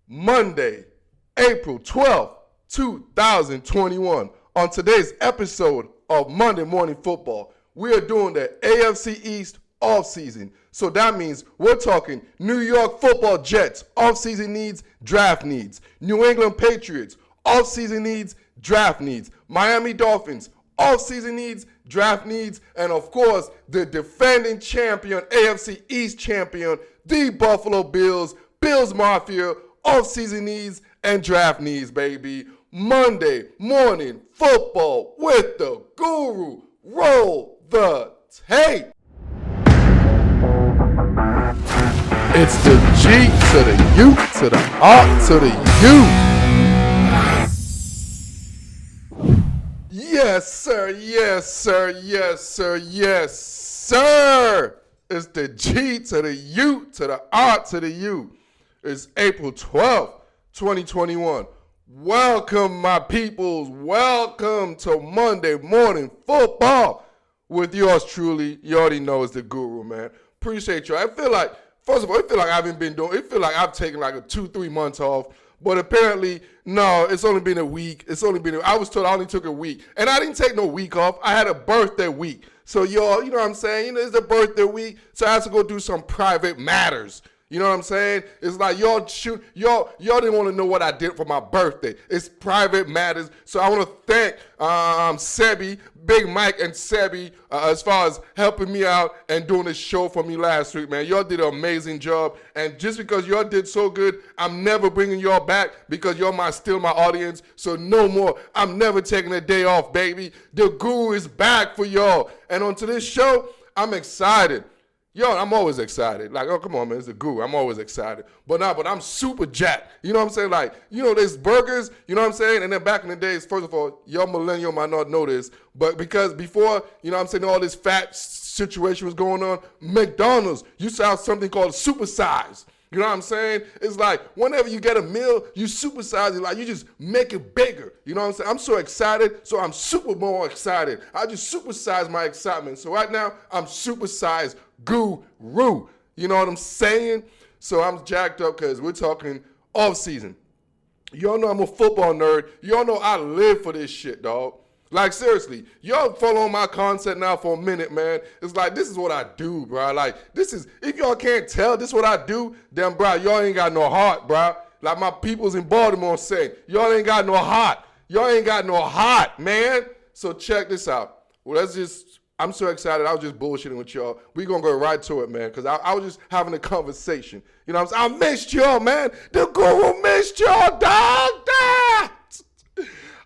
Monday, April 12th, 2021. On today's episode of Monday Morning Football, we are doing the AFC East Offseason. So that means we're talking New York Football Jets, offseason needs, draft needs. New England Patriots, offseason needs, draft needs. Miami Dolphins, offseason needs, draft needs. And of course, the defending champion, AFC East champion, the Buffalo Bills, Bills Mafia, offseason needs and draft needs, baby. Monday Morning Football with the Guru. Roll the tape. It's the G to the U to the R to the U. Yes, sir. Yes, sir. Yes, sir. Yes, sir. It's the G to the U to the R to the U. It's April 12th, 2021. Welcome, my peoples. Welcome to Monday Morning Football with yours truly. You already know it's the Guru, man. Appreciate you. I feel like, first of all, it feel like I haven't been doing, it feel like I've taken like a 2-3 months off. But apparently, no, it's only been a week. I was told I only took a week. And I didn't take no week off. I had a birthday week. So y'all, you know what I'm saying? You know, it's a birthday week. So I had to go do some private matters. You know what I'm saying? It's like y'all didn't want to know what I did for my birthday. It's private matters. So I want to thank Sebi, Big Mike and Sebi as far as helping me out and doing this show for me last week, man. Y'all did an amazing job. And just because y'all did so good, I'm never bringing y'all back because y'all still my audience. So no more. I'm never taking a day off, baby. The Guru is back for y'all. And on to this show, I'm excited. Yo, I'm always excited. Like, oh, come on, man, it's the Guru. I'm always excited. But I'm super jacked. You know what I'm saying? Like, you know, there's burgers, you know what I'm saying? And then back in the days, first of all, y'all millennial might not know this, but because before, you know what I'm saying, all this fat situation was going on, McDonald's used to have something called supersize. You know what I'm saying? It's like whenever you get a meal, you supersize it. Like you just make it bigger. You know what I'm saying? I'm so excited, so I'm super more excited. I just supersize my excitement. So right now, I'm supersized Guru. You know what I'm saying? So I'm jacked up because we're talking off season. Y'all know I'm a football nerd. Y'all know I live for this shit, dog. Like, seriously, y'all follow my content now for a minute, man. It's like, this is what I do, bro. Like, this is, if y'all can't tell this is what I do, then, bro, y'all ain't got no heart, bro. Like my peoples in Baltimore say, y'all ain't got no heart. Y'all ain't got no heart, man. So check this out. Well, I'm so excited. I was just bullshitting with y'all. We gonna go right to it, man, because I was just having a conversation. You know what I'm saying? I missed y'all, man. The Guru missed y'all, dog.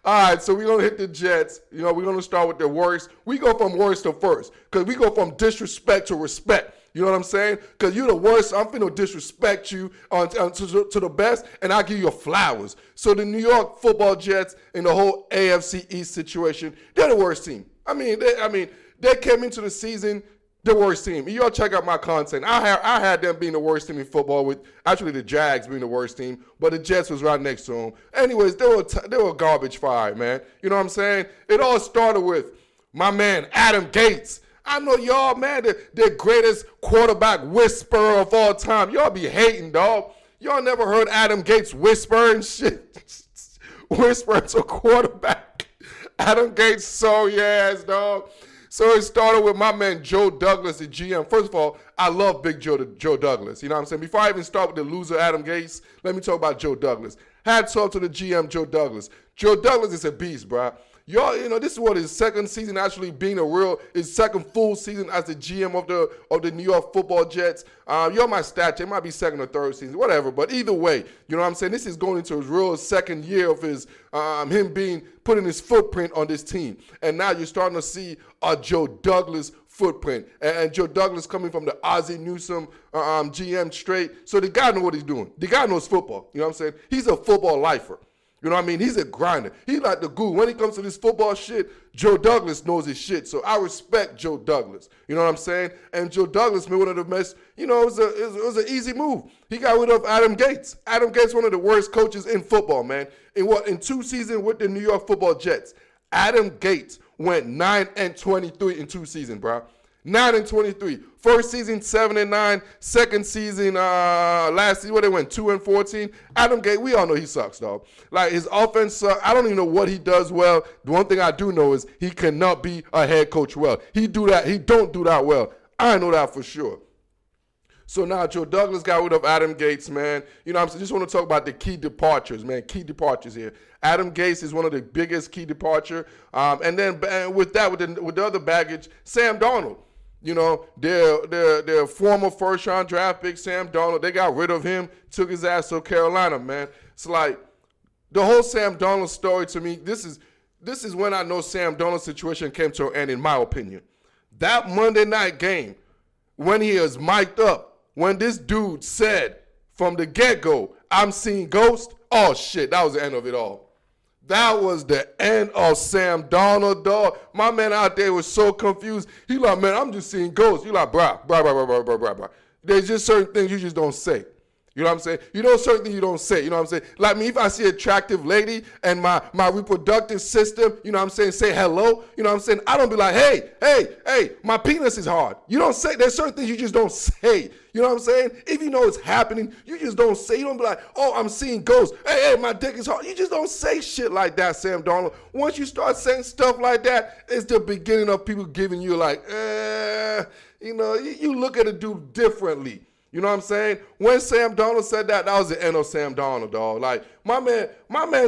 All right, so we're going to hit the Jets. You know, we're going to start with the worst. We go from worst to first because we go from disrespect to respect. You know what I'm saying? Because you're the worst. I'm finna disrespect you to the best, and I'll give you your flowers. So the New York Football Jets in the whole AFC East situation, they're the worst team. I mean, they came into the season the worst team. Y'all check out my content. I had them being the worst team in football, with actually the Jags being the worst team, but the Jets was right next to them. Anyways, they were garbage fire, man. You know what I'm saying? It all started with my man Adam Gates. I know y'all, man, the greatest quarterback whisperer of all time. Y'all be hating, dog. Y'all never heard Adam Gates whisper and shit. Whisper to a quarterback. Adam Gates saw your ass, dog. So it started with my man Joe Douglas, the GM. First of all, I love Big Joe Douglas. You know what I'm saying? Before I even start with the loser Adam Gates, let me talk about Joe Douglas. Hats off to the GM Joe Douglas. Joe Douglas is a beast, bro. Y'all, you know, this is what his second season actually being his second full season as the GM of the New York Football Jets. Y'all might stat, it might be second or third season, whatever. But either way, you know what I'm saying? This is going into his real second year of his him putting his footprint on this team. And now you're starting to see a Joe Douglas footprint. And Joe Douglas coming from the Ozzie Newsome GM straight. So the guy knows what he's doing. The guy knows football. You know what I'm saying? He's a football lifer. You know what I mean? He's a grinder. He's like the Guru. When it comes to this football shit, Joe Douglas knows his shit. So I respect Joe Douglas. You know what I'm saying? And Joe Douglas made one of the best, you know, it was an easy move. He got rid of Adam Gates. Adam Gates, one of the worst coaches in football, man. In 2 seasons with the New York Football Jets, Adam Gates went 9-23 in 2 seasons, bro. 9-23. First season 7-9. Second season, last season, where they went 2-14. Adam Gase, we all know he sucks, dog. Like, his offense sucks. I don't even know what he does well. The one thing I do know is he cannot be a head coach well. He don't do that well. I know that for sure. So now Joe Douglas got rid of Adam Gase, man. You know what I'm saying? Just want to talk about the key departures, man. Key departures here. Adam Gase is one of the biggest key departure. And then with that, with the other baggage, Sam Darnold. You know, their former first-round draft pick, Sam Darnold, they got rid of him, took his ass to Carolina, man. It's like the whole Sam Darnold story to me, this is when I know Sam Darnold's situation came to an end, in my opinion. That Monday night game, when he is mic'd up, when this dude said from the get-go, I'm seeing ghosts, oh shit, that was the end of it all. That was the end of Sam Darnold, dog. My man out there was so confused. He like, man, I'm just seeing ghosts. You like, bruh. There's just certain things you just don't say. You know what I'm saying? You know certain things you don't say. You know what I'm saying? Like me, if I see an attractive lady and my reproductive system, you know what I'm saying, say hello. You know what I'm saying? I don't be like, hey, my penis is hard. You don't say. There's certain things you just don't say. You know what I'm saying? If you know it's happening, you just don't say. You don't be like, oh, I'm seeing ghosts. Hey, my dick is hard. You just don't say shit like that, Sam Darnold. Once you start saying stuff like that, it's the beginning of people giving you like, you know, you look at a dude differently. You know what I'm saying? When Sam Darnold said that, that was the end of Sam Darnold, dog. Like, my man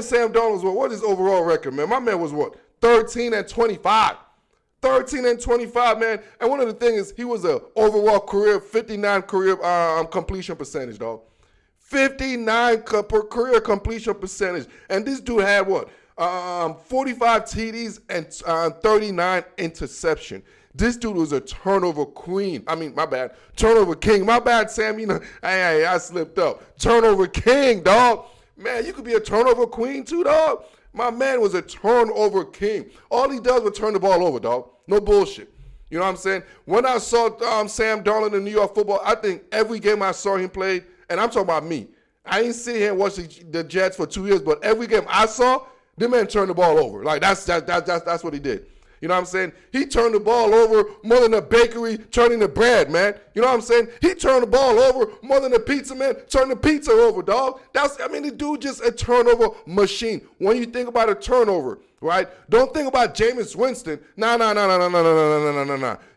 Sam Darnold was what his overall record, man? My man was what? 13-25. 13-25, man. And one of the things is he was a overall career, 59 career completion percentage, dog. 59 career completion percentage. And this dude had what? 45 TDs and 39 interception. This dude was a turnover queen. I mean, my bad. Turnover king. My bad, Sam. You know, hey, I slipped up. Turnover king, dog. Man, you could be a turnover queen too, dog. My man was a turnover king. All he does was turn the ball over, dog. No bullshit. You know what I'm saying? When I saw Sam Darnold in New York football, I think every game I saw him play, and I'm talking about me. I ain't sit here and watch the Jets for 2 years, but every game I saw, the man turned the ball over. Like, that's what he did. You know what I'm saying? He turned the ball over more than a bakery turning the bread, man. You know what I'm saying? He turned the ball over more than a pizza man turning the pizza over, dog. The dude just a turnover machine. When you think about a turnover, right? Don't think about Jameis Winston. No.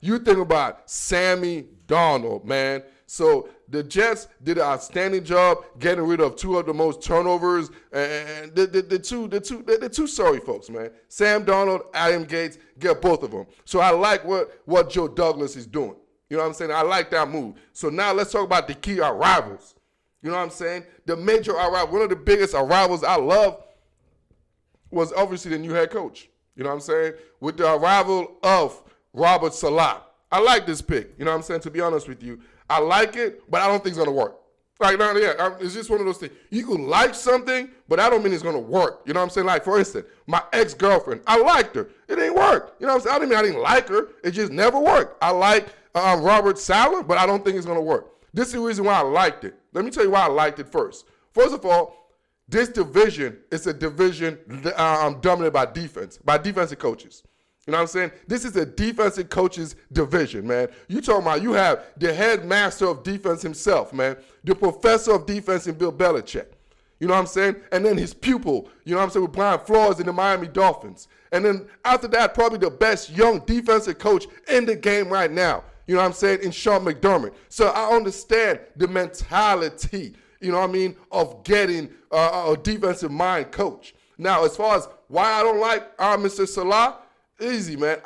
You think about Sammy Darnold, man. So the Jets did an outstanding job getting rid of two of the most turnovers, and the two sorry folks, man. Sam Darnold, Adam Gase, get both of them. So I like what Joe Douglas is doing. You know what I'm saying? I like that move. So now let's talk about the key arrivals. You know what I'm saying? The major arrival, one of the biggest arrivals I love was obviously the new head coach. You know what I'm saying? With the arrival of Robert Saleh. I like this pick. You know what I'm saying? To be honest with you, I like it, but I don't think it's going to work. Like, no, yeah, it's just one of those things. You can like something, but I don't mean it's going to work. You know what I'm saying? Like, for instance, my ex-girlfriend, I liked her. It didn't work. You know what I'm saying? I didn't like her. It just never worked. I like Robert Saleh, but I don't think it's going to work. This is the reason why I liked it. Let me tell you why I liked it first. First of all, this division is a division dominated by defensive coaches. You know what I'm saying? This is a defensive coaches division, man. You talking about you have the headmaster of defense himself, man. The professor of defense in Bill Belichick. You know what I'm saying? And then his pupil, you know what I'm saying, with Brian Flores in the Miami Dolphins. And then after that, probably the best young defensive coach in the game right now. You know what I'm saying? In Sean McDermott. So I understand the mentality, you know what I mean, of getting a defensive mind coach. Now, as far as why I don't like Mr. Saleh, easy, man.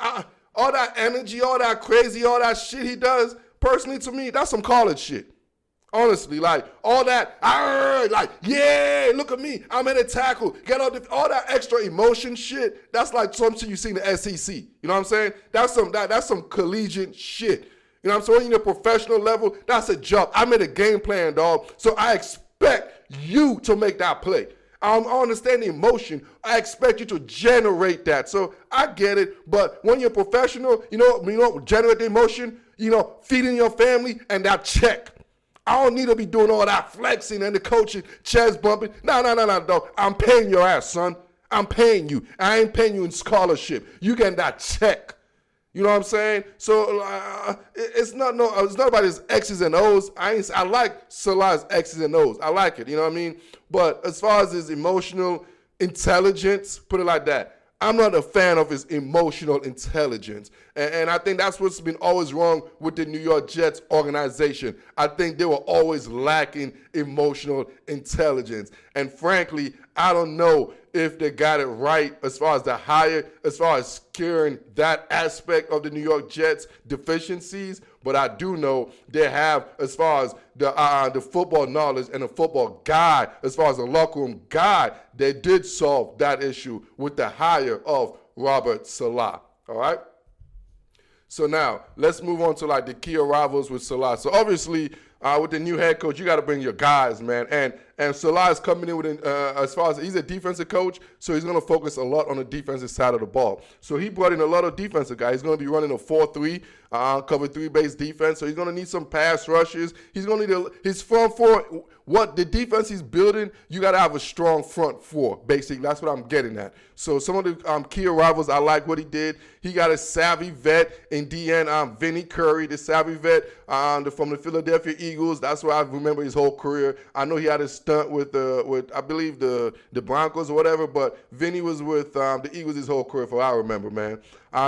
All that energy, all that crazy, all that shit he does, personally to me, that's some college shit. Honestly, like, all that, like, yeah, look at me, I'm in a tackle, get all that extra emotion shit, that's like something you see in the SEC. You know what I'm saying? That's some collegiate shit. You know what I'm saying? When you're at a professional level, that's a job. I made a game plan, dog, so I expect you to make that play. I understand the emotion. I expect you to generate that. So I get it. But when you're a professional, you know, generate the emotion, you know, feeding your family and that check. I don't need to be doing all that flexing and the coaching, chest bumping. No, dog. I'm paying your ass, son. I'm paying you. I ain't paying you in scholarship. You getting that check. You know what I'm saying? So it's not about his X's and O's. I like Salah's X's and O's. I like it. You know what I mean? But as far as his emotional intelligence, put it like that, I'm not a fan of his emotional intelligence. And I think that's what's been always wrong with the New York Jets organization. I think they were always lacking emotional intelligence. And frankly, I don't know if they got it right as far as the hire, as far as curing that aspect of the New York Jets deficiencies. But I do know they have, as far as the football knowledge and the football guy, as far as the locker room guy, they did solve that issue with the hire of Robert Saleh. All right? So now, let's move on to like the key arrivals with Saleh. So obviously, with the new head coach, you got to bring your guys, man. And Saleh is coming in with, as far as he's a defensive coach, so he's going to focus a lot on the defensive side of the ball. So he brought in a lot of defensive guys. He's going to be running a 4-3, cover 3-base defense. So he's going to need some pass rushes. He's going to need his front four. What the defense he's building, you got to have a strong front four. Basically, that's what I'm getting at. So some of the key arrivals, I like what he did. He got a savvy vet in DN, Vinny Curry, the savvy vet from the Philadelphia Eagles. That's where I remember his whole career. I know he had a stunt with I believe the Broncos or whatever, but Vinny was with the Eagles his whole career, for I remember, man.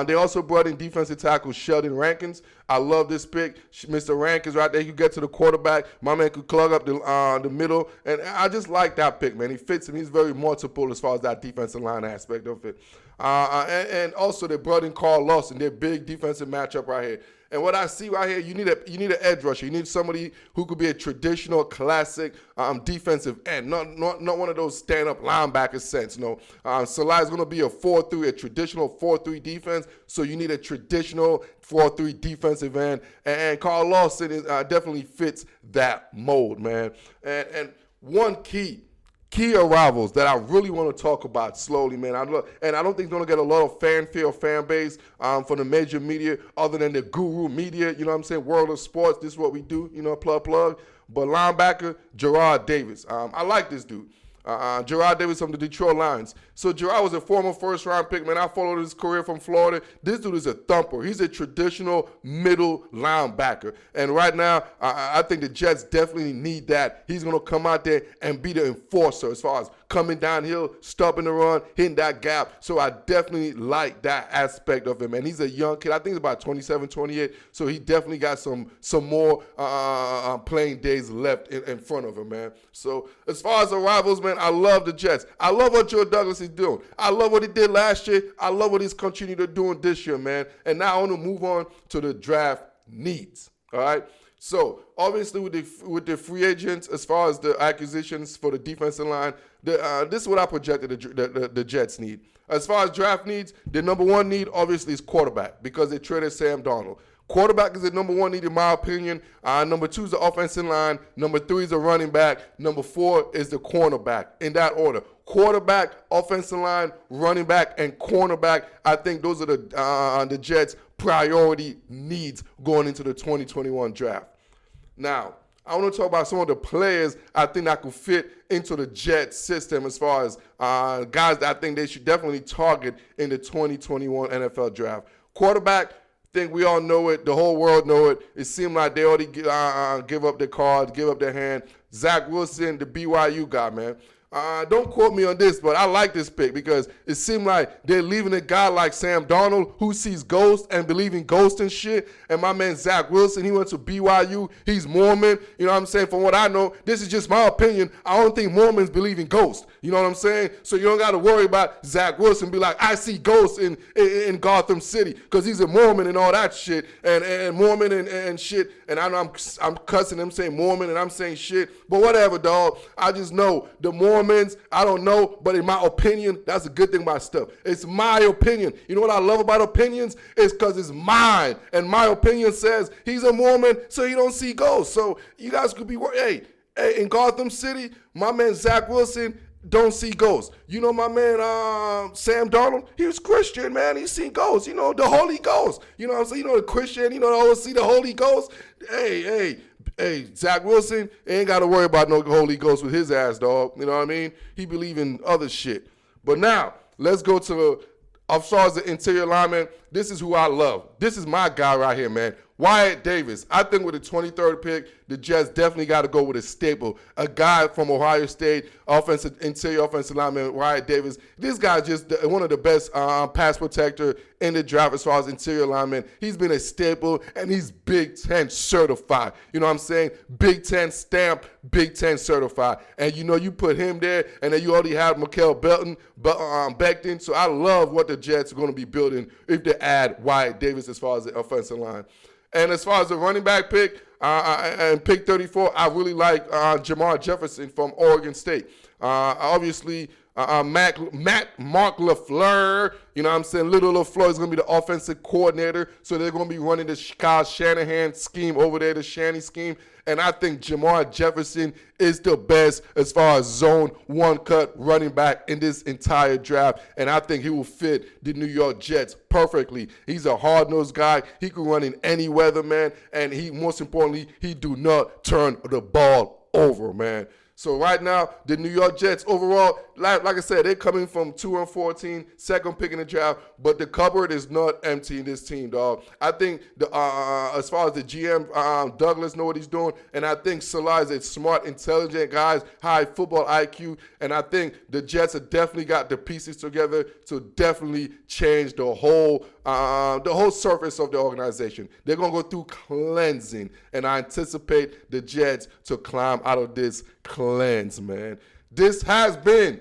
They also brought in defensive tackle Sheldon Rankins. I love this pick. Mr. Rankins right there. He could get to the quarterback. My man could clog up the middle. And I just like that pick, man. He fits him. He's very multiple as far as that defensive line aspect of it. And also they brought in Carl Lawson, their big defensive matchup right here. And what I see right here, you need an edge rusher. You need somebody who could be a traditional, classic defensive end, not one of those stand-up linebacker sense. No, Saleh is going to be a 4-3, a traditional 4-3 defense. So you need a traditional 4-3 defensive end, and Carl Lawson definitely fits that mold, man. And one key arrivals that I really want to talk about slowly, man. I don't think it's going to get a lot of fanfare or fan base from the major media other than the guru media, you know what I'm saying, World of Sports, this is what we do, you know, plug. But linebacker, Gerard Davis. I like this dude. Gerard Davis from the Detroit Lions. So Gerard was a former first-round pick, man. I followed his career from Florida. This dude is a thumper. He's a traditional middle linebacker. And right now, I think the Jets definitely need that. He's going to come out there and be the enforcer as far as coming downhill, stopping the run, hitting that gap. So I definitely like that aspect of him. And he's a young kid. I think he's about 27, 28. So he definitely got some more playing days left in front of him, man. So as far as the rivals, man, I love the Jets. I love what Joe Douglas is doing. I love what he did last year. I love what he's continued to do this year, man. And now I want to move on to the draft needs. All right. So obviously with the free agents, as far as the acquisitions for the defensive line, this is what I projected the Jets need. As far as draft needs, the number one need obviously is quarterback because they traded Sam Darnold. Quarterback is the number one need in my opinion. Number two is the offensive line. Number three is the running back. Number four is the cornerback, in that order. Quarterback, offensive line, running back, and cornerback. I think those are the Jets' priority needs going into the 2021 draft. Now, I want to talk about some of the players I think that could fit into the Jets system as far as guys that I think they should definitely target in the 2021 NFL draft. Quarterback, I think we all know it. The whole world know it. It seemed like they already give up their cards, give up their hand. Zach Wilson, the BYU guy, man. Don't quote me on this, but I like this pick because it seemed like they're leaving a guy like Sam Darnold who sees ghosts and believe in ghosts and shit. And my man Zach Wilson, he went to BYU. He's Mormon. You know what I'm saying? From what I know, this is just my opinion. I don't think Mormons believe in ghosts. You know what I'm saying? So you don't got to worry about Zach Wilson be like, I see ghosts in Gotham City because he's a Mormon and all that shit. And Mormon and shit. And I know I'm cussing him saying Mormon and I'm saying shit. But whatever, dog. I just know the Mormons, I don't know, but in my opinion, that's a good thing about stuff. It's my opinion. You know what I love about opinions? It's because it's mine. And my opinion says he's a Mormon, so he don't see ghosts. So you guys could be, hey, in Gotham City, my man Zach Wilson don't see ghosts. You know my man Sam Darnold, he was Christian, man. He seen ghosts. You know, the Holy Ghost. You know what I'm saying? You know the Christian, you know, always see the Holy Ghost. Hey, Zach Wilson ain't got to worry about no Holy Ghost with his ass, dog. You know what I mean? He believe in other shit. But now, let's go to as far as the interior lineman, this is who I love. This is my guy right here, man. Wyatt Davis. I think with the 23rd pick, the Jets definitely got to go with a staple. A guy from Ohio State, interior offensive lineman, Wyatt Davis. This guy's just one of the best pass protector in the draft as far as interior lineman. He's been a staple, and he's Big Ten certified. You know what I'm saying? Big Ten stamp, Big Ten certified. And you put him there, and then you already have Mikael Becton. So I love what the Jets are going to be building if they add Wyatt Davis as far as the offensive line. And as far as the running back pick, and pick 34, I really like Jamar Jefferson from Oregon State. Obviously, Mark LaFleur, you know what I'm saying? Little LaFleur is going to be the offensive coordinator, so they're going to be running the Kyle Shanahan scheme over there, the Shanny scheme. And I think Jamar Jefferson is the best as far as zone one cut running back in this entire draft. And I think he will fit the New York Jets perfectly. He's a hard-nosed guy. He can run in any weather, man. And most importantly, he do not turn the ball over, man. So right now, the New York Jets overall, like I said, they're coming from 2-14, second pick in the draft, but the cupboard is not empty in this team, dog. I think as far as the GM, Douglas know what he's doing, and I think Salah is a smart, intelligent guy, high football IQ, and I think the Jets have definitely got the pieces together to definitely change the whole surface of the organization. They're going to go through cleansing, and I anticipate the Jets to climb out of this cleanse, man. This has been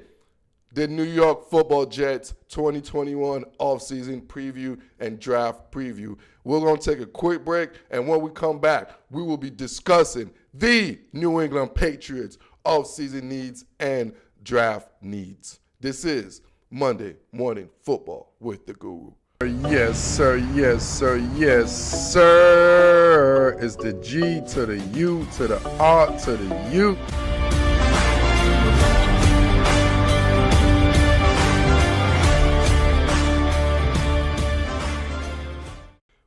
the New York Football Jets 2021 offseason preview and draft preview. We're going to take a quick break, and when we come back, we will be discussing the New England Patriots offseason needs and draft needs. This is Monday Morning Football with the Guru. Yes, sir. Yes, sir. Yes, sir. It's the G to the U to the R to the U.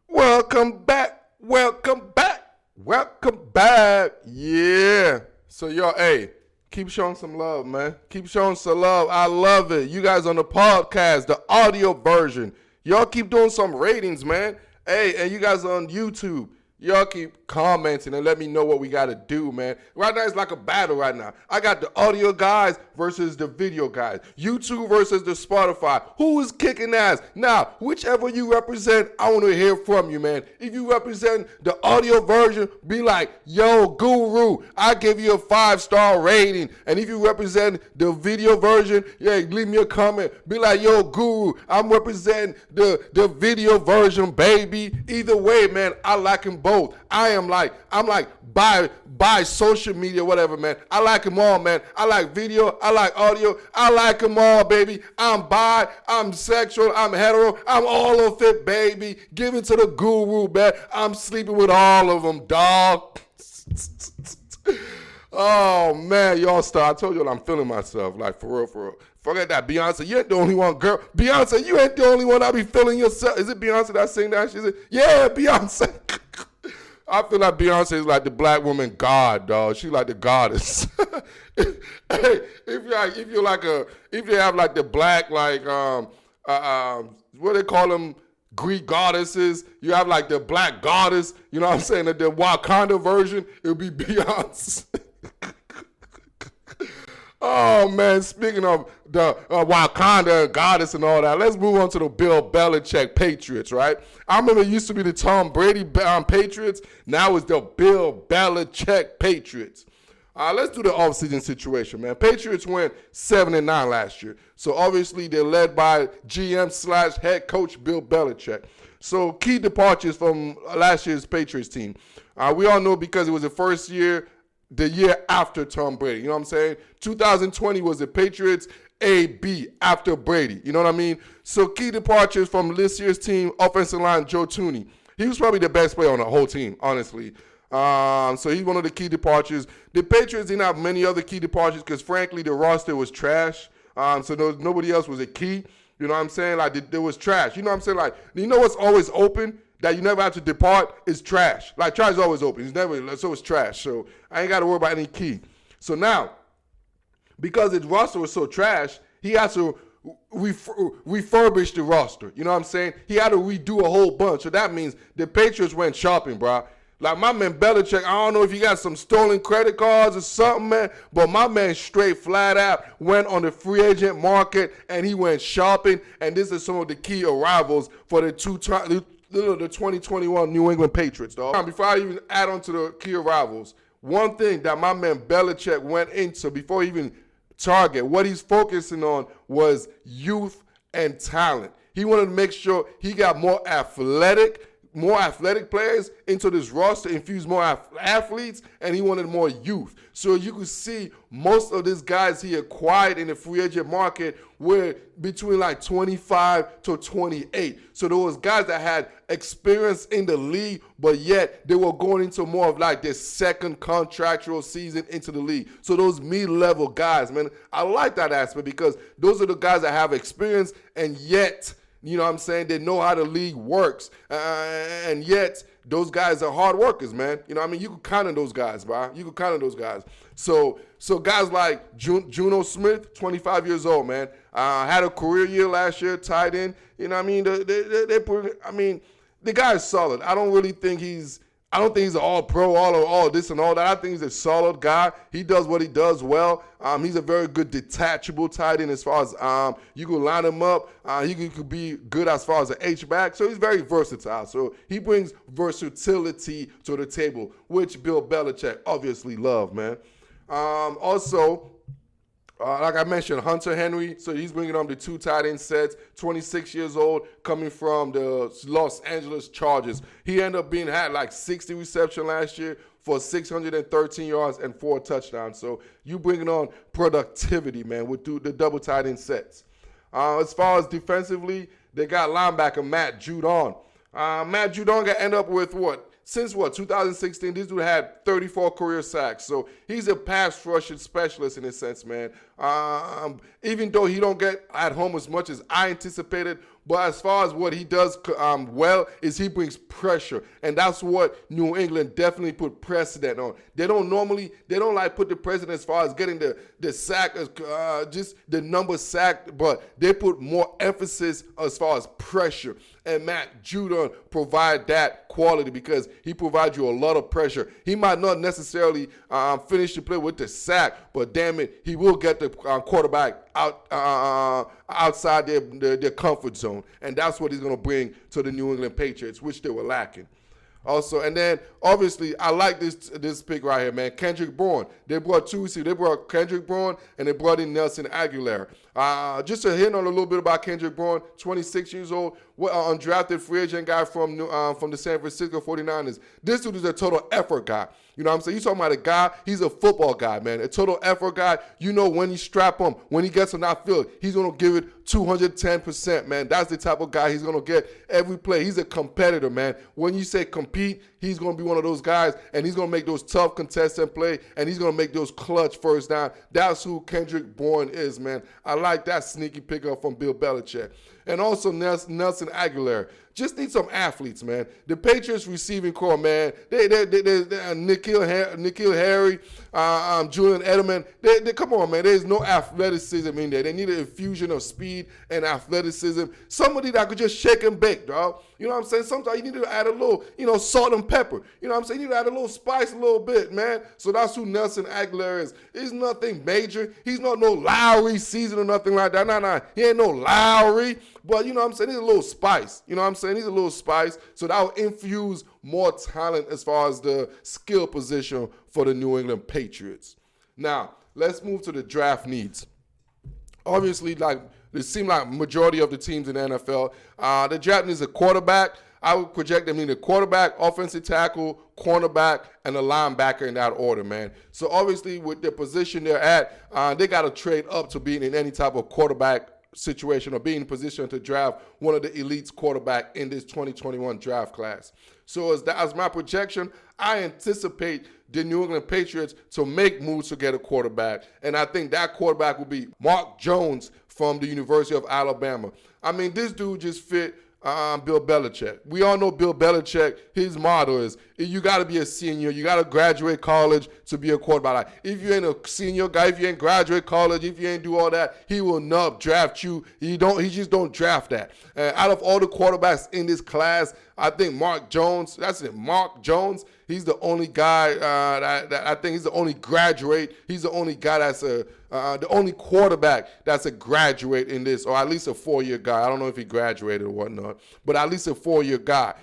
Welcome back. Welcome back. Welcome back. Yeah. So, y'all, hey, keep showing some love, man. Keep showing some love. I love it. You guys on the podcast, the audio version. Y'all keep doing some ratings, man. Hey, and you guys on YouTube, y'all keep commenting and let me know what we got to do, man. Right now, it's like a battle right now. I got the audio guys versus the video guys. YouTube versus the Spotify. Who is kicking ass? Now, whichever you represent, I want to hear from you, man. If you represent the audio version, be like, yo, Guru, I give you a 5-star rating. And if you represent the video version, yeah, leave me a comment. Be like, yo, Guru, I'm representing the video version, baby. Either way, man, I like them both. I'm like by social media, whatever, man. I like them all, man. I like video, I like audio, I like them all, baby. I'm bi, I'm sexual, I'm hetero, I'm all of it, baby. Give it to the Guru, man. I'm sleeping with all of them, dog. Oh, man, y'all start. I told you I'm feeling myself, like, for real, for real. Forget that, Beyonce. You ain't the only one, girl. Beyonce, you ain't the only one I be feeling yourself. Is it Beyonce that sing that? She said, yeah, Beyonce. I feel like Beyonce is like the black woman god, dog. She like the goddess. Hey, if you have like the black, like, what they call them, Greek goddesses, you have like the black goddess, you know what I'm saying, the Wakanda version, it would be Beyonce. Oh, man, speaking of the Wakanda goddess and all that, let's move on to the Bill Belichick Patriots, right? I remember it used to be the Tom Brady Patriots. Now it's the Bill Belichick Patriots. Let's do the offseason situation, man. Patriots went 7-9 last year. So, obviously, they're led by GM/head coach Bill Belichick. So, key departures from last year's Patriots team. We all know because it was the year after Tom Brady. You know what I'm saying? 2020 was the Patriots AB after Brady. You know what I mean? So key departures from this year's team, offensive line, Joe Thuney. He was probably the best player on the whole team, honestly. So he's one of the key departures. The Patriots didn't have many other key departures because, frankly, the roster was trash. So nobody else was a key. You know what I'm saying? Like, there was trash. You know what I'm saying? Like, you know what's always open? That you never have to depart is trash. Like, trash is always open. So it's trash. So I ain't got to worry about any key. So now, because his roster was so trash, he had to refurbish the roster. You know what I'm saying? He had to redo a whole bunch. So that means the Patriots went shopping, bro. Like my man Belichick, I don't know if he got some stolen credit cards or something, man, but my man straight flat out went on the free agent market and he went shopping. And this is some of the key arrivals for the 2021 New England Patriots, dog. Before I even add on to the key arrivals, one thing that my man Belichick went into before he even target, what he's focusing on was youth and talent. He wanted to make sure he got more athletic players into this roster, infuse more athletes, and he wanted more youth. So you could see most of these guys he acquired in the free agent market were between like 25 to 28. So there was guys that had experience in the league, but yet they were going into more of like their second contractual season into the league. So those mid-level guys, man, I like that aspect because those are the guys that have experience and yet, you know what I'm saying, they know how the league works. And yet, those guys are hard workers, man. You know what I mean? You can count on those guys, bro. You can count on those guys. So guys like Juno Smith, 25 years old, man. Had a career year last year, tight end. You know what I mean? The guy is solid. I don't think he's an all-pro, all this and all that. I think he's a solid guy. He does what he does well. He's a very good detachable tight end as far as you can line him up. He could be good as far as an H-back. So he's very versatile. So he brings versatility to the table, which Bill Belichick obviously loved, man. Also, like I mentioned, Hunter Henry, so he's bringing on the 2 tight end sets, 26 years old, coming from the Los Angeles Chargers. He ended up had like 60 reception last year for 613 yards and 4 touchdowns. So you bringing on productivity, man, with the double tight end sets. As far as defensively, they got linebacker Matt Judon. Matt Judon got end up with Since 2016, this dude had 34 career sacks. So he's a pass rushing specialist in a sense, man. Even though he don't get at home as much as I anticipated, but as far as what he does well is he brings pressure. And that's what New England definitely put precedent on. They don't like put the precedent as far as getting the sack, just the number sacked, but they put more emphasis as far as pressure. And Matt Judon provide that quality because he provides you a lot of pressure. He might not necessarily finish the play with the sack, but damn it, he will get the quarterback outside their comfort zone. And that's what he's going to bring to the New England Patriots, which they were lacking. Also, and then obviously I like this pick right here, man. Kendrick Bourne. They brought 2 receivers. They brought Kendrick Bourne and they brought in Nelson Aguilar. Just to hint on a little bit about Kendrick Bourne, 26 years old, undrafted free agent guy from the San Francisco 49ers. This dude is a total effort guy. You know what I'm saying? You're talking about a guy, he's a football guy, man. A total effort guy. You know when you strap him, when he gets on that field, he's going to give it 210%, man. That's the type of guy he's going to get every play. He's a competitor, man. When you say compete, he's going to be one of those guys, and he's going to make those tough contestant play, and he's going to make those clutch first down. That's who Kendrick Bourne is, man. I like that sneaky pickup from Bill Belichick. And also Nelson Aguilar. Just need some athletes, man. The Patriots receiving core, man. They N'Keal Harry, Julian Edelman. They come on, man. There's no athleticism in there. They need an infusion of speed and athleticism. Somebody that could just shake and bake, dog. You know what I'm saying? Sometimes you need to add a little, salt and pepper. You know what I'm saying? You need to add a little spice a little bit, man. So that's who Nelson Aguilar is. He's nothing major. He's not no Lowry season or nothing like that. Nah. He ain't no Lowry. But, you know what I'm saying? He's a little spice. You know what I'm saying? He's a little spice. So that will infuse more talent as far as the skill position for the New England Patriots. Now, let's move to the draft needs. Obviously, it seems like majority of the teams in the NFL, the draft needs a quarterback. I would project them in the quarterback, offensive tackle, cornerback, and a linebacker in that order, man. So obviously, with the position they're at, they got to trade up to being in any type of quarterback situation or being in position to draft one of the elites quarterback in this 2021 draft class. So as my projection, I anticipate the New England Patriots to make moves to get a quarterback. And I think that quarterback will be Mark Jones from the University of Alabama. I mean, this dude just fit Bill Belichick. We all know Bill Belichick, his motto is, you got to be a senior. You got to graduate college to be a quarterback. If you ain't a senior guy, if you ain't graduate college, if you ain't do all that, he will not draft you. He just don't draft that. Out of all the quarterbacks in this class, I think Mark Jones, he's the only guy that I think he's the only graduate. He's the only guy that's the only quarterback that's a graduate in this, or at least a 4-year guy. I don't know if he graduated or whatnot, but at least a 4-year guy.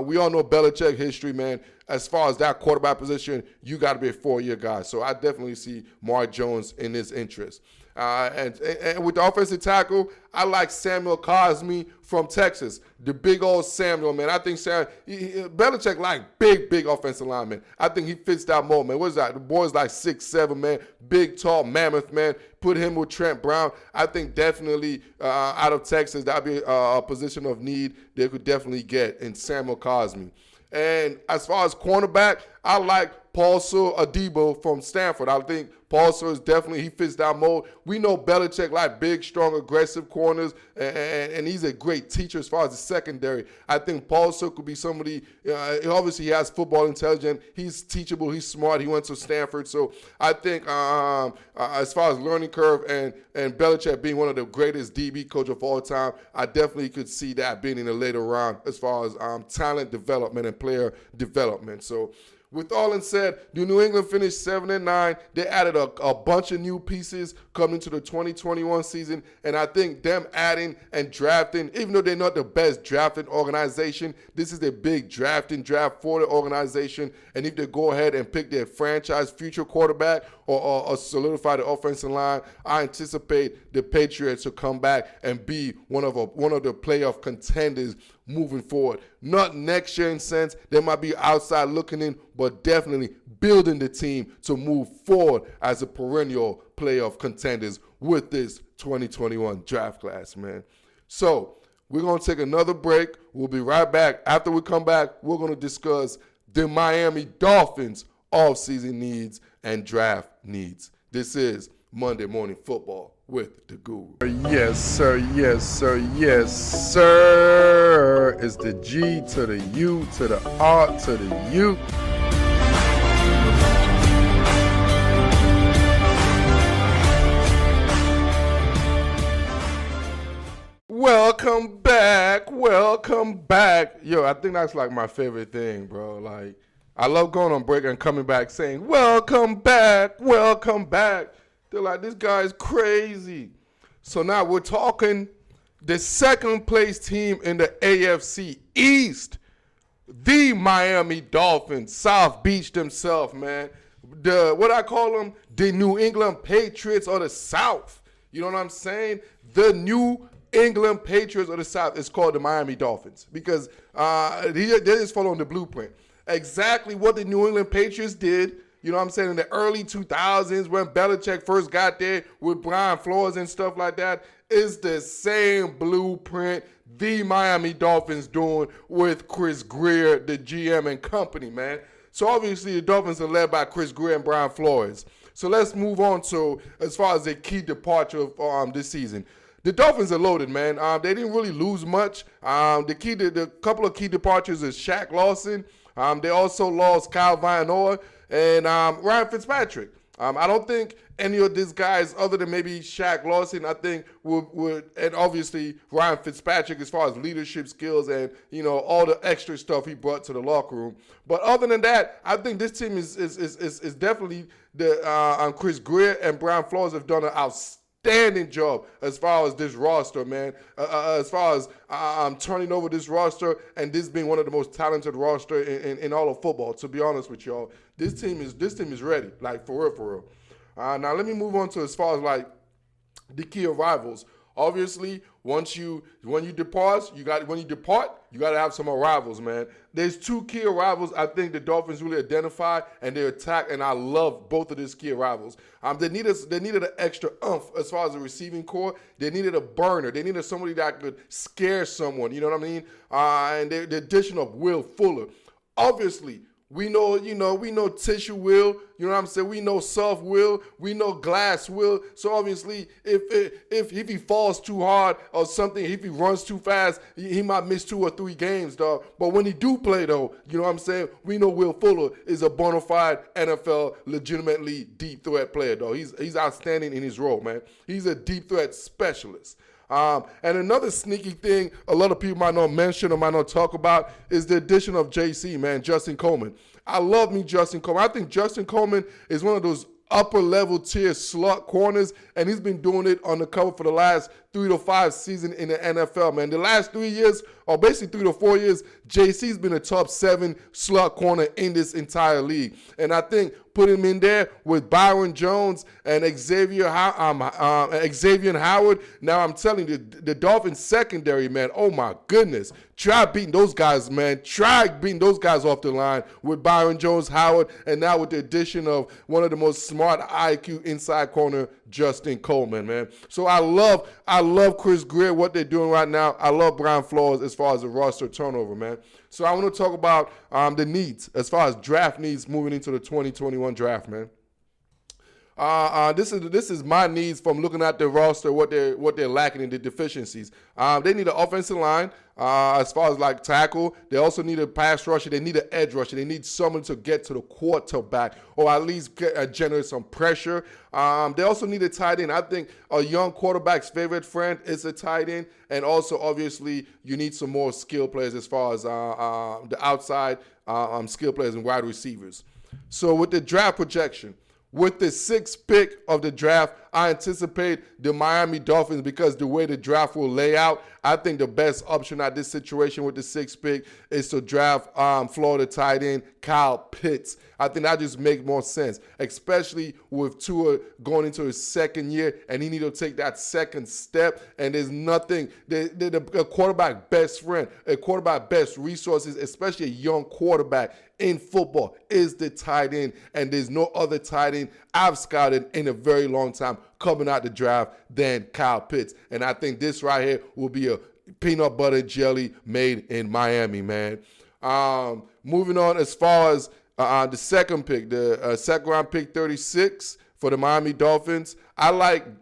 We all know Belichick history, man. As far as that quarterback position, you got to be a 4-year guy. So I definitely see Mark Jones in his interest. And with the offensive tackle, I like Samuel Cosmi from Texas. The big old Samuel, man. I think Belichick like big offensive linemen. I think he fits that mold, man. What is that? The boy's like 6'7", man. Big, tall, mammoth, man. Put him with Trent Brown. I think definitely out of Texas, that would be a position of need they could definitely get in Samuel Cosmi. And as far as cornerback, I like Paulson Adebo from Stanford. I think Paulson is definitely, he fits that mold. We know Belichick like big, strong, aggressive corners, and he's a great teacher as far as the secondary. I think Paulson could be somebody, obviously he has football intelligence. He's teachable. He's smart. He went to Stanford. So I think as far as learning curve and Belichick being one of the greatest DB coach of all time, I definitely could see that being in the later round as far as talent development and player development. So with all that said, the New England finished 7-9. They added a bunch of new pieces coming into the 2021 season, and I think them adding and drafting, even though they're not the best drafting organization, this is a big draft for the organization, and if they go ahead and pick their franchise future quarterback or solidify the offensive line, I anticipate the Patriots to come back and be one of the playoff contenders moving forward. Not next year in sense, they might be outside looking in, but definitely building the team to move forward as a perennial playoff contenders with this 2021 draft class, man. So we're going to take another break. We'll be right back. After we come back, we're going to discuss the Miami Dolphins offseason needs and draft needs. This is Monday Morning Football with the Guru. Yes, sir. Yes, sir. Yes, sir. It's the G to the U to the R to the U. Welcome back. Welcome back. Yo, I think that's like my favorite thing, bro. Like, I love going on break and coming back saying, welcome back. Welcome back. They're like, this guy's crazy. So now we're talking the second place team in the AFC East, the Miami Dolphins, South Beach themselves, man. What I call them, the New England Patriots of the South. You know what I'm saying? The New England Patriots of the South is called the Miami Dolphins because they're just following the blueprint. Exactly what the New England Patriots did. You know what I'm saying? In the early 2000s when Belichick first got there with Brian Flores and stuff like that, is the same blueprint the Miami Dolphins doing with Chris Grier, the GM and company, man. So obviously the Dolphins are led by Chris Grier and Brian Flores. So let's move on to as far as the key departure of this season. The Dolphins are loaded, man. They didn't really lose much. The couple of key departures is Shaq Lawson. They also lost Kyle Van Noy and Ryan Fitzpatrick. I don't think any of these guys, other than maybe Shaq Lawson, I think would, and obviously Ryan Fitzpatrick as far as leadership skills and, you know, all the extra stuff he brought to the locker room. But other than that, I think this team is definitely Chris Grier and Brian Flores have done an outstanding job as far as this roster, man. As far as turning over this roster and this being one of the most talented roster in all of football. To be honest with y'all, this team is ready, like for real. Now let me move on to as far as like the key arrivals. Obviously, when you depart, you got to have some arrivals, man. There's two key arrivals I think the Dolphins really identify and they attack, and I love both of these key arrivals. They needed an extra oomph as far as the receiving core. They needed a burner. They needed somebody that could scare someone. You know what I mean? And the addition of Will Fuller. Obviously, We know, we know tissue will, you know what I'm saying? We know soft will, we know glass will. So obviously, if he falls too hard or something, if he runs too fast, he might miss 2 or 3 games, dog. But when he do play, though, you know what I'm saying? We know Will Fuller is a bona fide NFL, legitimately deep threat player, dog. He's outstanding in his role, man. He's a deep threat specialist. And another sneaky thing a lot of people might not mention or might not talk about is the addition of JC, man, Justin Coleman. I love me Justin Coleman. I think Justin Coleman is one of those upper level tier slot corners, and he's been doing it on the cover for the last 3 to 5 seasons in the NFL, man. The last 3 years, or basically 3 to 4 years, JC's been a top 7 slot corner in this entire league. And I think put him in there with Byron Jones and Xavier Howard. Now I'm telling you, the Dolphins secondary, man, oh my goodness. Try beating those guys, man. Try beating those guys off the line with Byron Jones, Howard, and now with the addition of one of the most smart IQ inside corner, Justin Coleman, man. So I love Chris Greer, what they're doing right now. I love Brian Flores as far as the roster turnover, man. So I want to talk about the needs as far as draft needs moving into the 2021 draft, man. This is my needs from looking at the roster, what they're lacking in the deficiencies. They need an offensive line as far as like tackle. They also need a pass rusher. They need an edge rusher. They need someone to get to the quarterback or at least generate some pressure. They also need a tight end. I think a young quarterback's favorite friend is a tight end, and also obviously you need some more skill players as far as the outside skill players and wide receivers. So with the draft projection. With the 6th pick of the draft, I anticipate the Miami Dolphins, because the way the draft will lay out, I think the best option at this situation with the 6th pick is to draft Florida tight end Kyle Pitts. I think that just makes more sense, especially with Tua going into his 2nd year and he need to take that 2nd step. And there's nothing, a quarterback best friend, a quarterback best resources, especially a young quarterback in football, is the tight end. And there's no other tight end I've scouted in a very long time coming out the draft than Kyle Pitts. And I think this right here will be a peanut butter jelly made in Miami, man. Moving on, as far as the 2nd pick, the 2nd round pick 36 for the Miami Dolphins,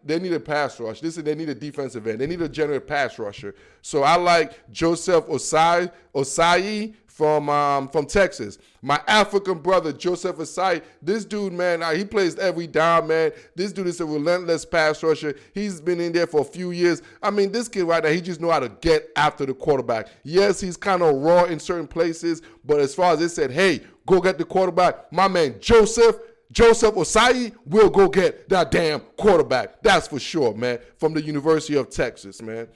they need a pass rush. They need a defensive end. They need a general pass rusher. So I like Joseph Osayi from Texas. My African brother, Joseph Osayi, this dude, man, he plays every down, man. This dude is a relentless pass rusher. He's been in there for a few years. I mean, this kid right now, he just know how to get after the quarterback. Yes, he's kind of raw in certain places, but as far as they said, hey, go get the quarterback, my man Joseph Osayi will go get that damn quarterback. That's for sure, man, from the University of Texas, man.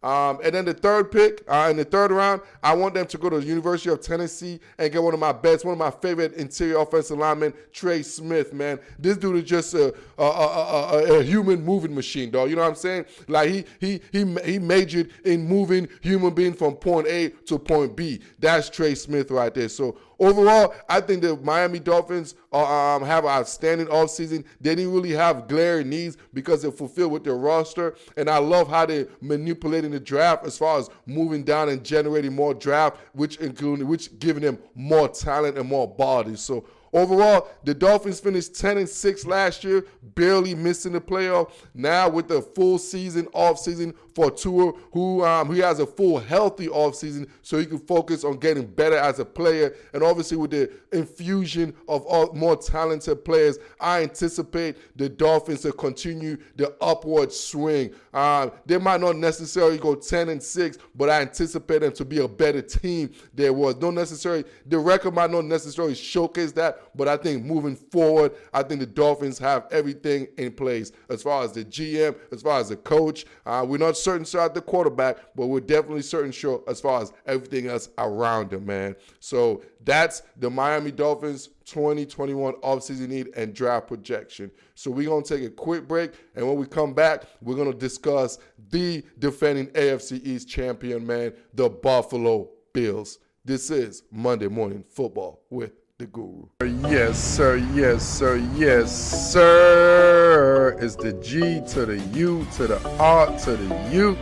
And then the 3rd pick, in the 3rd round, I want them to go to the University of Tennessee and get one of my favorite interior offensive linemen, Trey Smith, man. This dude is just a human moving machine, dog. You know what I'm saying? Like he majored in moving human being from point A to point B. That's Trey Smith right there. So overall, I think the Miami Dolphins have an outstanding offseason. They didn't really have glaring needs because they're fulfilled with their roster. And I love how they're manipulating the draft as far as moving down and generating more draft, which giving them more talent and more bodies. So overall, the Dolphins finished 10-6 last year, barely missing the playoff. Now with the full season, off-season for Tua, who he has a full healthy offseason so he can focus on getting better as a player. And obviously with the infusion of more talented players, I anticipate the Dolphins to continue the upward swing. They might not necessarily go 10-6, but I anticipate them to be a better team than was. The record might not necessarily showcase that, but I think moving forward, I think the Dolphins have everything in place as far as the GM, as far as the coach. We're not certain sure at the quarterback, but we're definitely certain sure as far as everything else around him, man. So that's the Miami Dolphins 2021 offseason need and draft projection. So we're going to take a quick break, and when we come back, we're going to discuss the defending AFC East champion, man, the Buffalo Bills. This is Monday Morning Football with the Guru. Yes, sir. Yes, sir. Yes, sir. It's the G to the U to the R to the U.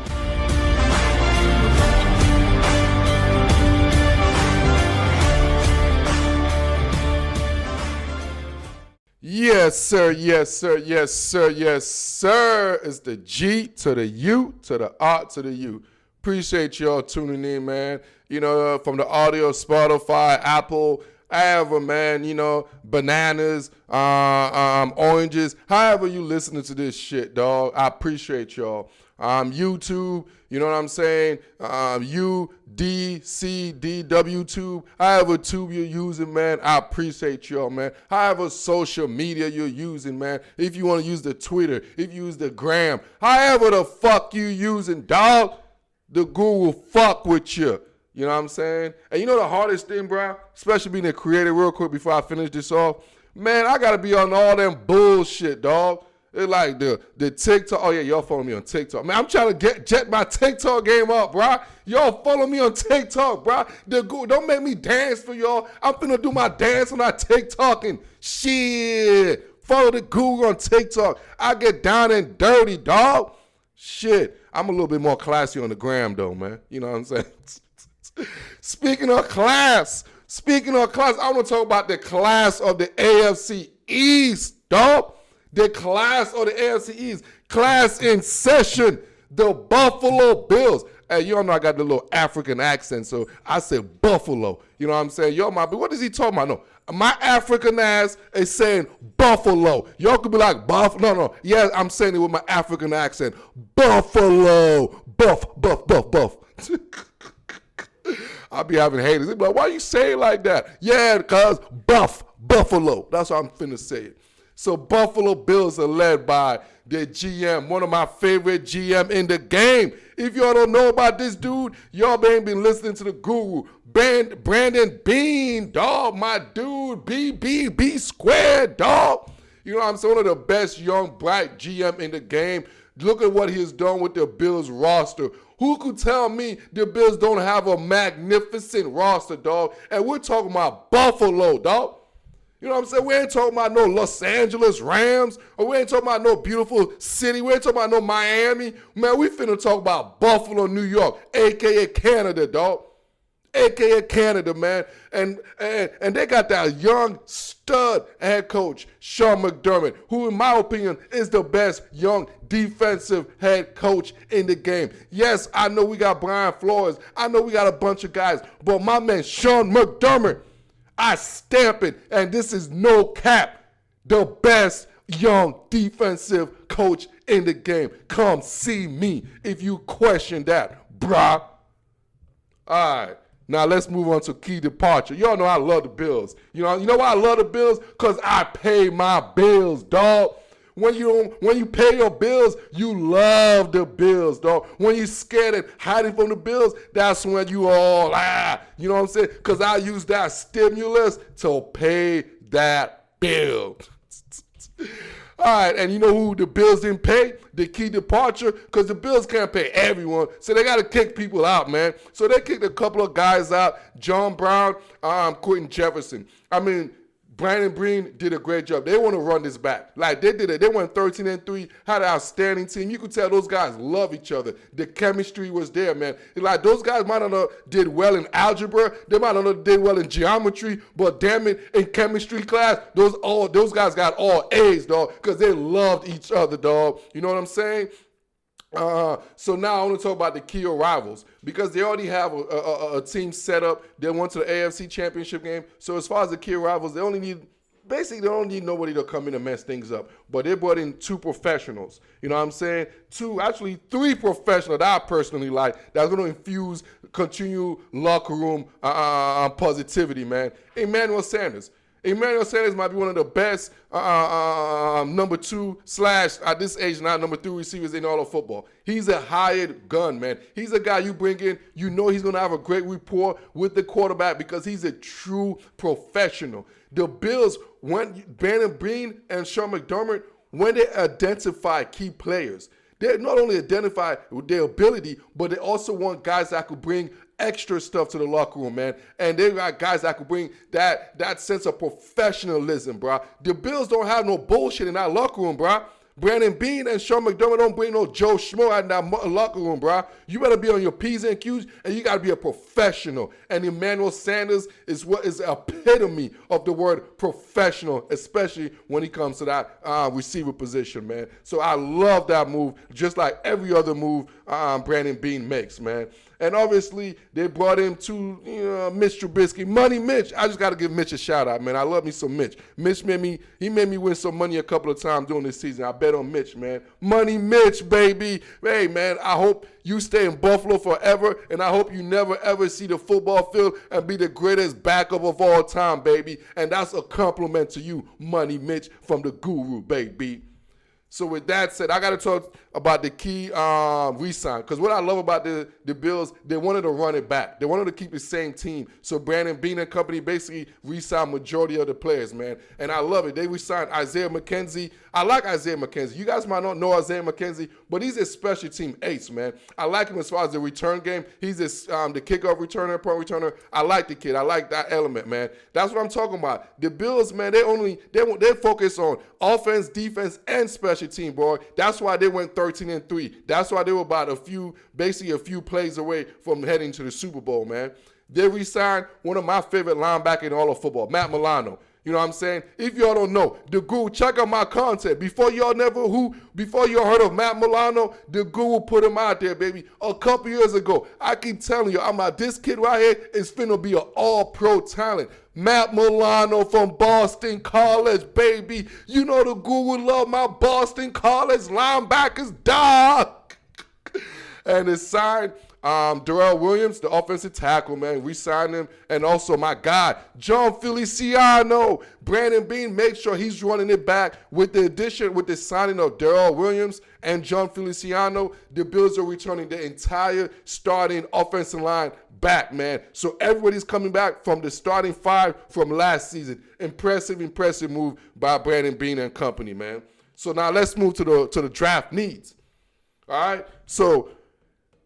Yes, sir. Yes, sir. Yes, sir. Yes, sir. It's the G to the U to the R to the U. Appreciate y'all tuning in, man. You know, from the audio, Spotify, Apple, however, man, you know, bananas, oranges, however you listening to this shit, dog. I appreciate y'all. YouTube, you know what I'm saying? UDCDW however tube you're using, man, I appreciate y'all, man. However social media you're using, man. If you want to use the Twitter, if you use the gram, however the fuck you using, dog, the Google will fuck with you. You know what I'm saying? And you know the hardest thing, bro, especially being a creator, real quick before I finish this off, man, I gotta be on all them bullshit, dog. It's like the TikTok. Oh, yeah, y'all follow me on TikTok. Man, I'm trying to jet my TikTok game up, bro. Y'all follow me on TikTok, bro. Don't make me dance for y'all. I'm finna do my dance on my TikTok and shit. Follow the Google on TikTok. I get down and dirty, dog. Shit. I'm a little bit more classy on the gram, though, man. You know what I'm saying? Speaking of class, I want to talk about the class of the AFC East, dog. The class of the AFC East, class in session, the Buffalo Bills. Hey, y'all know I got the little African accent, so I said Buffalo. You know what I'm saying? Y'all might be, what is he talking about? No, my African ass is saying Buffalo. Y'all could be like, no. Yeah, I'm saying it with my African accent. Buffalo. Buff. I'll be having haters. They be like, why you say it like that? Yeah, because Buffalo. That's what I'm finna say it. So Buffalo Bills are led by their GM, one of my favorite GM in the game. If y'all don't know about this dude, y'all ain't been listening to the guru. Brandon Beane, dog, my dude, B squared, dog. You know what I'm saying? One of the best young, bright GM in the game. Look at what he's done with the Bills roster. Who could tell me the Bills don't have a magnificent roster, dog? And we're talking about Buffalo, dog. You know what I'm saying? We ain't talking about no Los Angeles Rams, or we ain't talking about no beautiful city. We ain't talking about no Miami. Man, we finna talk about Buffalo, New York, a.k.a. Canada, dog. A.k.a. Canada, man. And they got that young stud head coach, Sean McDermott, who, in my opinion, is the best young defensive head coach in the game. Yes, I know we got Brian Flores. I know we got a bunch of guys. But my man, Sean McDermott, I stamp it, and this is no cap, the best young defensive coach in the game. Come see me if you question that, brah. All right, now let's move on to key departure. Y'all know I love the Bills. You know why I love the Bills? Because I pay my bills, dog. When you pay your bills, you love the Bills, dog. When you scared and hiding from the Bills, that's when you all, you know what I'm saying? Because I use that stimulus to pay that bill. All right, and you know who the Bills didn't pay? The key departure, because the Bills can't pay everyone, so they got to kick people out, man. So they kicked a couple of guys out, John Brown, Quentin Jefferson. I mean, Brandon Beane did a great job. They want to run this back. Like, they did it. They went 13-3, had an outstanding team. You could tell those guys love each other. The chemistry was there, man. Like, those guys might not have did well in algebra. They might not have did well in geometry. But damn it, in chemistry class, those guys got all A's, dog, because they loved each other, dog. You know what I'm saying? So now I want to talk about the key rivals because they already have a team set up. They went to the AFC Championship game. So as far as the key rivals, they don't need nobody to come in and mess things up. But they brought in two professionals. You know what I'm saying? Three professionals that I personally like that's going to infuse continued locker room positivity, man. Emmanuel Sanders. Emmanuel Sanders might be one of the best number 2 / at this age now number 3 receivers in all of football. He's a hired gun, man. He's a guy you bring in, you know he's going to have a great rapport with the quarterback because he's a true professional. The Bills, when Brandon Beane and Sean McDermott, when they identify key players, they not only identify their ability, but they also want guys that could bring extra stuff to the locker room, man. And they got guys that could bring that sense of professionalism, bro. The Bills don't have no bullshit in that locker room, bro. Brandon Beane and Sean McDermott don't bring no Joe Schmo out in that locker room, bro. You better be on your P's and Q's, and you got to be a professional. And Emmanuel Sanders is what is the epitome of the word professional, especially when he comes to that receiver position, man. So I love that move, just like every other move Brandon Beane makes, man. And obviously, they brought him to Mitch Trubisky. Money Mitch. I just got to give Mitch a shout out, man. I love me some Mitch. Mitch made me win some money a couple of times during this season. I bet on Mitch, man. Money Mitch, baby. Hey, man, I hope you stay in Buffalo forever, and I hope you never, ever see the football field and be the greatest backup of all time, baby. And that's a compliment to you, Money Mitch, from the Guru, baby. So with that said, I got to talk about the key re-sign. Because what I love about the Bills, they wanted to run it back. They wanted to keep the same team. So Brandon Beane and company basically re-signed majority of the players, man. And I love it. They re-signed Isaiah McKenzie. I like Isaiah McKenzie. You guys might not know Isaiah McKenzie, but he's a special team ace, man. I like him as far as the return game. He's the kickoff returner, punt returner. I like the kid. I like that element, man. That's what I'm talking about. The Bills, man, they focus on offense, defense, and special team, boy. That's why they went 13-3. That's why they were about a few plays away from heading to the Super Bowl, man. They re-signed one of my favorite linebackers in all of football, Matt Milano. You know what I'm saying? If y'all don't know, the Guru, check out my content. Before y'all heard of Matt Milano, the Guru put him out there, baby. A couple years ago, I keep telling you, I'm like, this kid right here is finna be an all-pro talent. Matt Milano from Boston College, baby. You know the Guru love my Boston College linebackers, dog. And it's signed Darrell Williams, the offensive tackle, man. We signed him. And also my guy, John Feliciano. Brandon Beane, make sure he's running it back with the signing of Darrell Williams and John Feliciano. The Bills are returning the entire starting offensive line back, man. So everybody's coming back from the starting five from last season. Impressive move by Brandon Beane and company, man. So now let's move to the draft needs. All right? So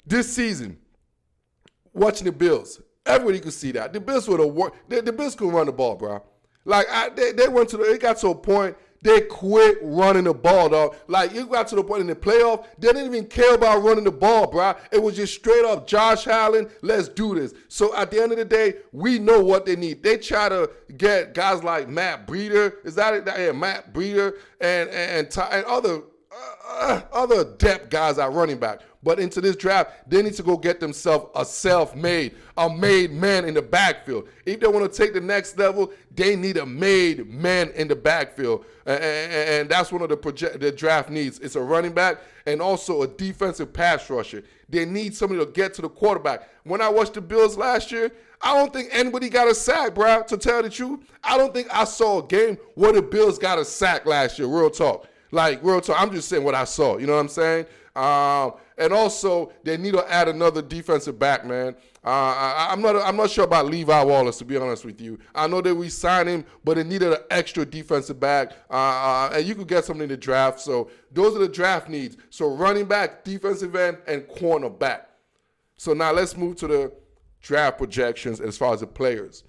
this season, watching the Bills, everybody could see that. The Bills would have worked. The Bills could run the ball, bro. Like, they got to a point, they quit running the ball, dog. Like, it got to the point in the playoff, they didn't even care about running the ball, bro. It was just straight up, Josh Allen, let's do this. So at the end of the day, we know what they need. They try to get guys like Matt Breida, Matt Breida, and other depth guys at running back. But into this draft, they need to go get themselves a made man in the backfield. If they want to take the next level, they need a made man in the backfield. And that's one of the draft needs. It's a running back and also a defensive pass rusher. They need somebody to get to the quarterback. When I watched the Bills last year, I don't think anybody got a sack, bro. To tell the truth, I don't think I saw a game where the Bills got a sack last year, real talk. Like, real talk, I'm just saying what I saw. You know what I'm saying? And also, they need to add another defensive back, man. I'm not sure about Levi Wallace, to be honest with you. I know that we signed him, but they needed an extra defensive back. And you could get something in the draft. So those are the draft needs. So running back, defensive end, and cornerback. So now let's move to the draft projections as far as the players.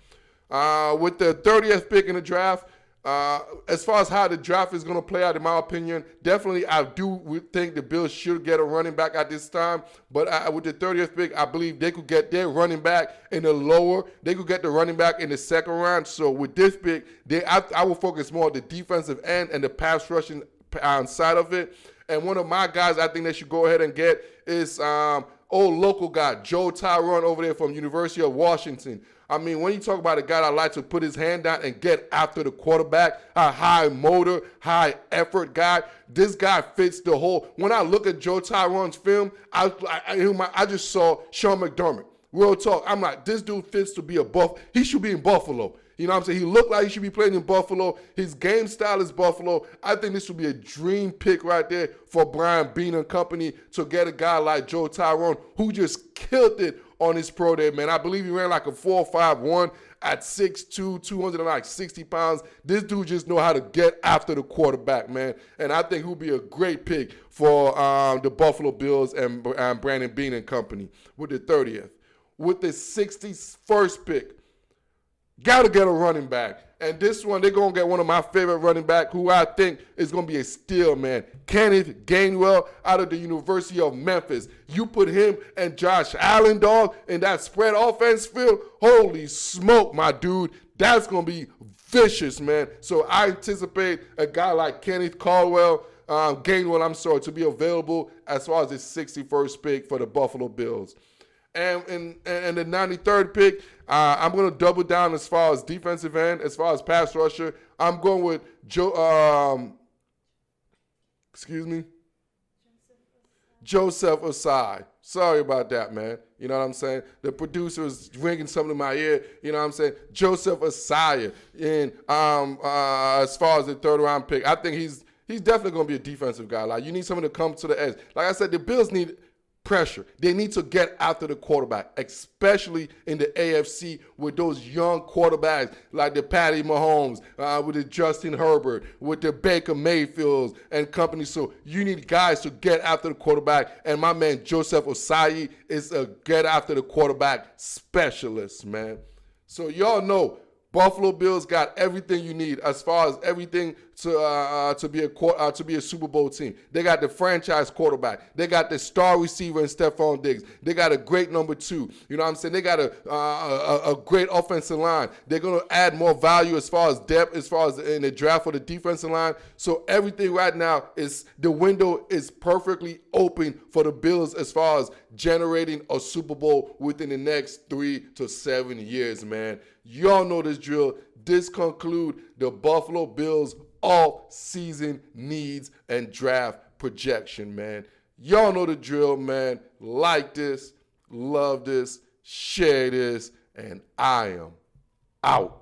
With the 30th pick in the draft, as far as how the draft is going to play out, in my opinion, definitely I do think the Bills should get a running back at this time. But with the 30th pick, I believe they could get their running back in the lower. They could get the running back in the second round. So with this pick, I will focus more on the defensive end and the pass rushing side of it. And one of my guys I think they should go ahead and get is old local guy, Joe Tyrone over there from University of Washington. I mean, when you talk about a guy that likes to put his hand down and get after the quarterback, a high motor, high effort guy, this guy fits the whole. When I look at Joe Tyrone's film, I just saw Sean McDermott. Real talk. I'm like, this dude fits to be a Buff. He should be in Buffalo. You know what I'm saying? He looked like he should be playing in Buffalo. His game style is Buffalo. I think this would be a dream pick right there for Brandon Beane and company to get a guy like Joe Tyrone who just killed it on his pro day, man. I believe he ran like a 4.51 at 6'2", 260 pounds. This dude just know how to get after the quarterback, man. And I think he'll be a great pick for the Buffalo Bills and Brandon Beane and company with the 30th. With the 61st pick, Got to get a running back. And this one, they're going to get one of my favorite running back who I think is going to be a steal, man. Kenneth Gainwell out of the University of Memphis. You put him and Josh Allen, dog, in that spread offense field. Holy smoke, my dude. That's going to be vicious, man. So I anticipate a guy like Kenneth Gainwell, to be available as far as his 61st pick for the Buffalo Bills. And the 93rd pick, I'm going to double down as far as defensive end, as far as pass rusher. I'm going with Joseph Osai. Sorry about that, man. You know what I'm saying? The producer is ringing something in my ear. You know what I'm saying? Joseph Osai. And as far as the third round pick, I think he's definitely going to be a defensive guy. Like, you need someone to come to the edge. Like I said, the Bills need pressure. They need to get after the quarterback, especially in the AFC with those young quarterbacks like the Patty Mahomes, with the Justin Herbert, with the Baker Mayfields and company. So you need guys to get after the quarterback. And my man Joseph Osai is a get after the quarterback specialist, man. So y'all know Buffalo Bills got everything you need as far as everything to be a Super Bowl team. They got the franchise quarterback. They got the star receiver in Stephon Diggs. They got a great number 2. You know what I'm saying? They got a great offensive line. They're going to add more value as far as depth, as far as in the draft for the defensive line. So everything right now is the window is perfectly open for the Bills as far as generating a Super Bowl within the next 3 to 7 years, man. Y'all know this drill. This concludes the Buffalo Bills all-season needs and draft projection, man. Y'all know the drill, man. Like this, love this, share this, and I am out.